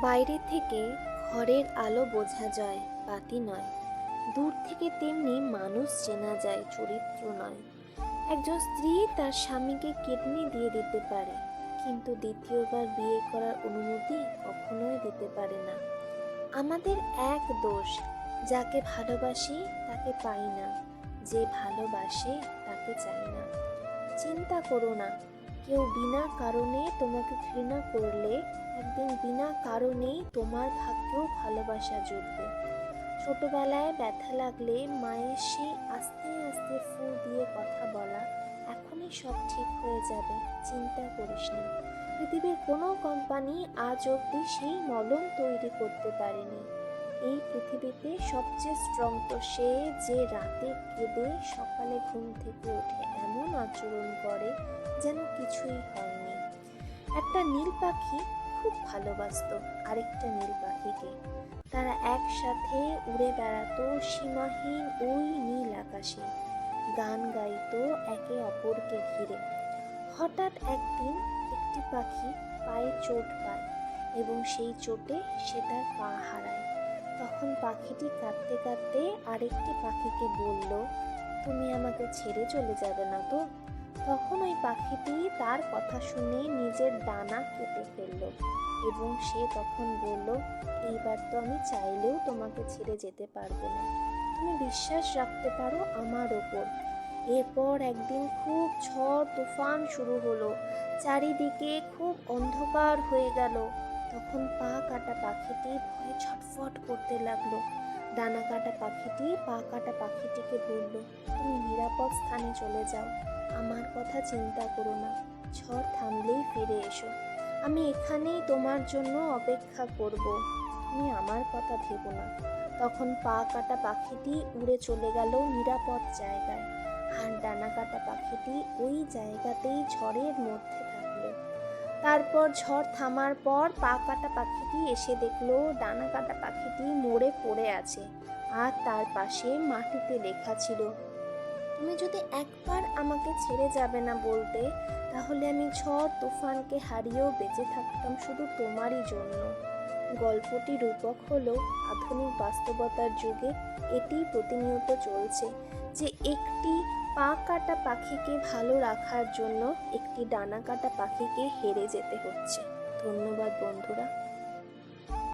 বাইরে থেকে ঘরের আলো বোঝা যায়, বাতি নয়। দূর থেকে তেমনি মানুষ চেনা যায়, চরিত্র নয়। একজন স্ত্রী তার স্বামীকে কিডনি দিয়ে দিতে পারে, কিন্তু দ্বিতীয়বার বিয়ে করার অনুমতি কখনোই দিতে পারে না। আমাদের এক দোষ, যাকে ভালোবাসি তাকে পাই না, যে ভালোবাসে তাকে চাই না। চিন্তা করো না, কেউ বিনা কারণে তোমাকে ঘৃণা করলে একদিন বিনা কারণেই তোমার ভাগ্যেও ভালোবাসা জুটবে। ছোটবেলায় ব্যথা লাগলে মায়ের সেই আস্তে আস্তে ফুঁ দিয়ে কথা বলা, এখনই সব ঠিক হয়ে যাবে, চিন্তা করিস না। পৃথিবীর কোনো কোম্পানি আজ অবধি সেই মলম তৈরি করতে পারেনি। এই পৃথিবীতে সবচেয়ে স্ট্রং তো সে, যে রাতে কেঁদে সকালে ঘুম থেকে উঠে এমন আচরণ করে যেন কিছুই হয়নি। একটা নীল পাখি খুব ভালোবাসতো আরেকটা নীল পাখিকে। তারা একসাথে উড়ে বেড়াতো সীমাহীন ওই নীল আকাশে, গান গাইতো একে অপরকে ঘিরে। হঠাৎ একদিন একটি পাখি পায়ে চোট পায় এবং সেই চোটে সে তার পা হারায়। তখন পাখিটি কাঁদতে কাঁদতে আরেকটি পাখিকে বলল, তুমি আমাকে ছেড়ে চলে যাবে না তো? তখন ওই পাখিটি তার কথা শুনে নিজের ডানা কেটে ফেলল এবং সে তখন বলল, এইবার তো আমি চাইলেও তোমাকে ছেড়ে যেতে পারবো না, তুমি বিশ্বাস রাখতে পারো আমার ওপর। এরপর একদিন খুব ঝড় তুফান শুরু হলো, চারিদিকে খুব অন্ধকার হয়ে গেল। তখন পা কাটা পাখিটি ভয়ে ছটফট করতে লাগলো। ডানা কাটা পাখিটি পা কাটা পাখিটিকে বলল, তুমি নিরাপদ স্থানে চলে যাও, আমার কথা চিন্তা করো না, ঝড় থামলেই ফিরে এসো, আমি এখানেই তোমার জন্য অপেক্ষা করব, তুমি আমার কথা ভেবো না। তখন পা কাটা পাখিটি উড়ে চলে গেল নিরাপদ জায়গায়, আর ডানা কাটা পাখিটি ওই জায়গাতেই ঝড়ের মধ্যে থাকলো। তারপর ঝড় থামার পর পা কাটা পাখিটি এসে দেখলো ডানা কাটা পাখিটি মরে পড়ে আছে, আর তার পাশে মাটিতে লেখা ছিল, তুমি যদি একবার আমাকে ছেড়ে যাবে না বলতে, তাহলে আমি ঝড় তুফানকে হারিয়েও বেঁচে থাকতাম শুধু তোমারই জন্য। গল্পটি রূপক হলো আধুনিক বাস্তবতার যুগে এটি প্রতিনিয়ত চলছে, যে একটি পা কাটা পাখিকে ভালো রাখার জন্য একটি ডানা কাটা পাখিকে হেরে যেতে হচ্ছে। ধন্যবাদ বন্ধুরা।